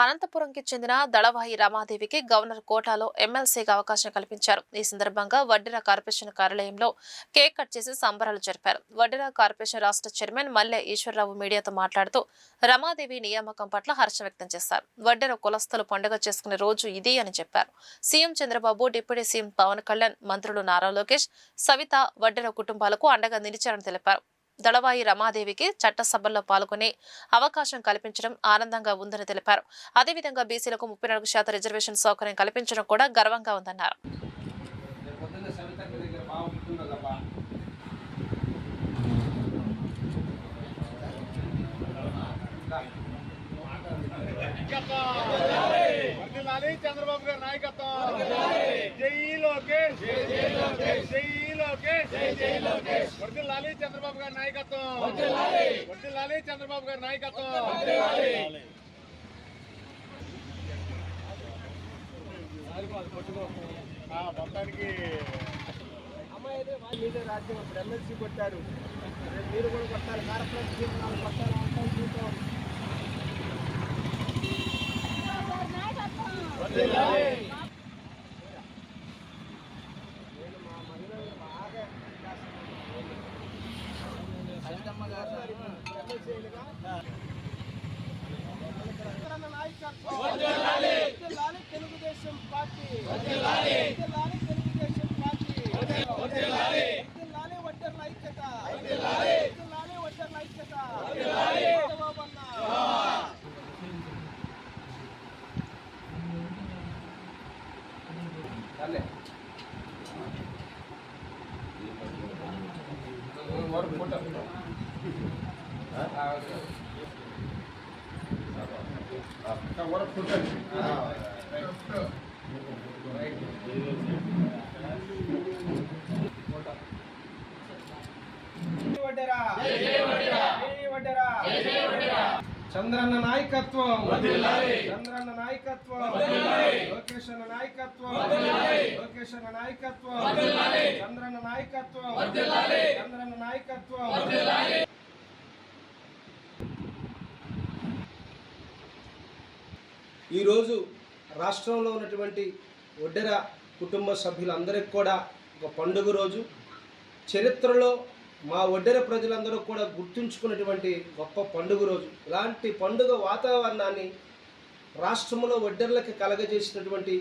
అనంతపురంకి చెందిన దళవాయి రమాదేవికి గవర్నర్ కోటాలో ఎమ్మెల్సీగా అవకాశం కల్పించారు. ఈ సందర్భంగా వడ్డెర కార్పొరేషన్ కార్యాలయంలో కేక్ కట్ చేసి సంబరాలు జరిపారు. వడ్డెర కార్పొరేషన్ రాష్ట్ర చైర్మన్ మల్లె ఈశ్వరరావు మీడియాతో మాట్లాడుతూ రమాదేవి నియామకం పట్ల హర్షం వ్యక్తం చేశారు. వడ్డెర కులస్తులు పండుగ చేసుకునే రోజు ఇది అని చెప్పారు. CM Chandrababu, deputy CM Pavan Kalyan, మంత్రులు నారా లోకేష్, సవిత వడ్డెర కుటుంబాలకు అండగా నిలిచారని తెలిపారు. దళవాయి రమాదేవికి చట్టసభల్లో పాల్గొనే అవకాశం కల్పించడం ఆనందంగా ఉందని తెలిపారు. అదేవిధంగా బీసీలకు 34% రిజర్వేషన్ సౌకర్యం కల్పించడం కూడా గర్వంగా ఉందన్నారు. చంద్రబాబు గారి నాయకత్వం, జై లోకేష్, జై లోకేష్, వర్ధిల్లాలి చంద్రబాబు గారి నాయకత్వం, వర్ధిల్లాలి చంద్రబాబు గారి నాయకత్వం. మొత్తానికి అమ్మాయి మీదే రాజ్యం. ఇప్పుడు ఎమ్మెల్సీ కొట్టారు, మీరు కూడా కొట్టాలి. కార్పొరేట్ కొట్టాలి. తెలుగుదేశం పార్టీ, తెలుగుదేశం పార్టీ, వడ్డెర్ల ఐక్యత, వడ్డెర్ల ఐక్యత. చంద్రన్న నాయకత్వం, చంద్రన్న నాయకత్వం, లోకేష్ అన్న నాయకత్వం, లోకేష్ అన్న నాయకత్వం, చంద్రన్న నాయకత్వం, చంద్రన్న నాయకత్వం. ఈరోజు రాష్ట్రంలో ఉన్నటువంటి వడ్డెర కుటుంబ సభ్యులందరికీ కూడా ఒక పండుగ రోజు. చరిత్రలో మా వడ్డెర ప్రజలందరూ కూడా గుర్తుంచుకున్నటువంటి గొప్ప పండుగ రోజు. ఇలాంటి పండుగ వాతావరణాన్ని రాష్ట్రంలో వడ్డెర్లకు కలగజేసినటువంటి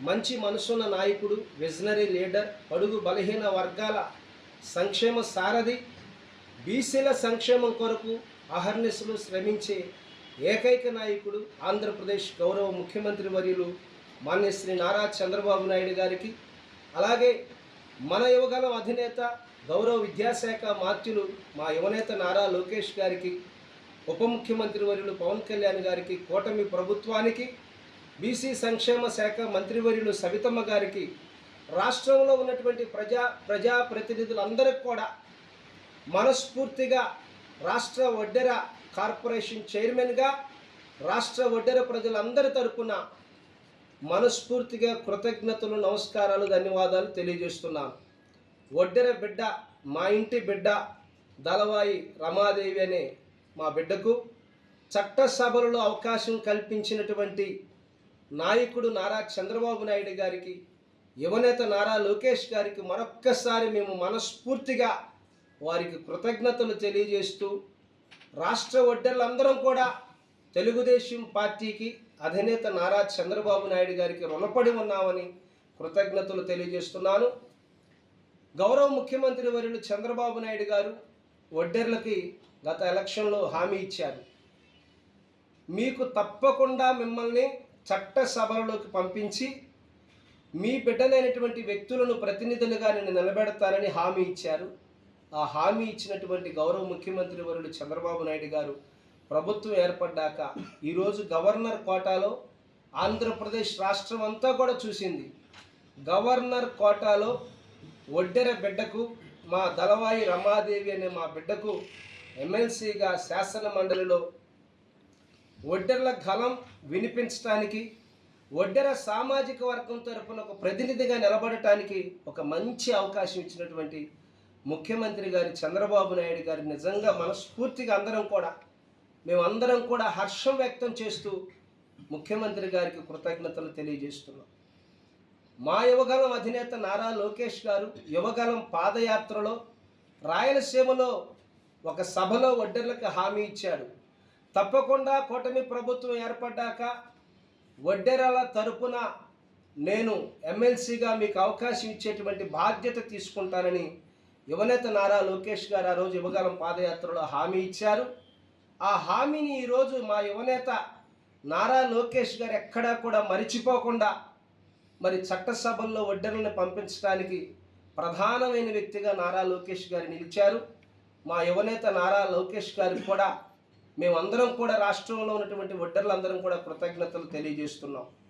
మంచి మనసున్న నాయకుడు, విజనరీ లీడర్, బడుగు బలహీన వర్గాల సంక్షేమ సారథి, బీసీల సంక్షేమం కొరకు అహర్నిశలు శ్రమించే ఏకైక నాయకుడు ఆంధ్రప్రదేశ్ గౌరవ ముఖ్యమంత్రి వర్యులు మాన్య శ్రీ నారా చంద్రబాబు నాయుడు గారికి, అలాగే మన యువగలం అధినేత గౌరవ విద్యాశాఖ మాత్యులు మా యువనేత నారా లోకేష్ గారికి, ఉప ముఖ్యమంత్రి వర్యులు పవన్ కళ్యాణ్ గారికి, కూటమి ప్రభుత్వానికి, బీసీ సంక్షేమ శాఖ మంత్రివర్యులు సవితమ్మ గారికి, రాష్ట్రంలో ఉన్నటువంటి ప్రజాప్రతినిధులందరికీ కూడా మనస్ఫూర్తిగా రాష్ట్ర వడ్డెర కార్పొరేషన్ చైర్మన్గా రాష్ట్ర వడ్డెర ప్రజలందరి తరపున మనస్ఫూర్తిగా కృతజ్ఞతలు, నమస్కారాలు, ధన్యవాదాలు తెలియజేస్తున్నాను. వడ్డెర బిడ్డ, మా ఇంటి బిడ్డ దళవాయి రమాదేవి అనే మా బిడ్డకు చట్టసభలలో అవకాశం కల్పించినటువంటి నాయకుడు నారా చంద్రబాబు నాయుడు గారికి, యువనేత నారా లోకేష్ గారికి మరొక్కసారి మేము మనస్ఫూర్తిగా వారికి కృతజ్ఞతలు తెలియజేస్తూ, రాష్ట్ర వడ్డెర్లందరం కూడా తెలుగుదేశం పార్టీకి, అధినేత నారా చంద్రబాబు నాయుడు గారికి రుణపడి ఉన్నామని కృతజ్ఞతలు తెలియజేస్తున్నాను. గౌరవ ముఖ్యమంత్రి వర్యులు చంద్రబాబు నాయుడు గారు వడ్డెర్లకి గత ఎలక్షన్లో హామీ ఇచ్చారు. మీకు తప్పకుండా మిమ్మల్ని చట్టసభలలోకి పంపించి మీ బిడ్డలైనటువంటి వ్యక్తులను ప్రతినిధులుగా నేను నిలబెడతానని హామీ ఇచ్చారు. ఆ హామీ ఇచ్చినటువంటి గౌరవ ముఖ్యమంత్రి వర్యులు చంద్రబాబు నాయుడు గారు ప్రభుత్వం ఏర్పడ్డాక ఈరోజు గవర్నర్ కోటాలో ఆంధ్రప్రదేశ్ రాష్ట్రం అంతా కూడా చూసింది. గవర్నర్ కోటాలో వడ్డెర బిడ్డకు, మా దళవాయి రమాదేవి అనే మా బిడ్డకు ఎమ్మెల్సీగా శాసన మండలిలో వడ్డెర్ల గలం వినిపించడానికి, వడ్డెర సామాజిక వర్గం తరపున ఒక ప్రతినిధిగా నిలబడటానికి ఒక మంచి అవకాశం ఇచ్చినటువంటి ముఖ్యమంత్రి గారి చంద్రబాబు నాయుడు గారి నిజంగా మనస్ఫూర్తిగా మేమందరం కూడా హర్షం వ్యక్తం చేస్తూ ముఖ్యమంత్రి గారికి కృతజ్ఞతలు తెలియజేస్తున్నాం. మా యువగలం అధినేత నారా లోకేష్ గారు యువగలం పాదయాత్రలో రాయలసీమలో ఒక సభలో వడ్డెర్లకు హామీ ఇచ్చాడు. తప్పకుండా కూటమి ప్రభుత్వం ఏర్పడ్డాక వడ్డెరల తరపున నేను ఎమ్మెల్సీగా మీకు అవకాశం ఇచ్చేటువంటి బాధ్యత తీసుకుంటానని యువనేత నారా లోకేష్ గారు ఆ రోజు యువగలం పాదయాత్రలో హామీ ఇచ్చారు. ఆ హామీని ఈరోజు మా యువనేత నారా లోకేష్ గారు ఎక్కడా కూడా మరిచిపోకుండా మరి చట్టసభల్లో వడ్డెరలను పంపించడానికి ప్రధానమైన వ్యక్తిగా నారా లోకేష్ గారు నిలిచారు. మా యువనేత నారా లోకేష్ గారికి కూడా మేమందరం కూడా రాష్ట్రంలో ఉన్నటువంటి వడ్డెర్లందరం కూడా కృతజ్ఞతలు తెలియజేస్తున్నాం.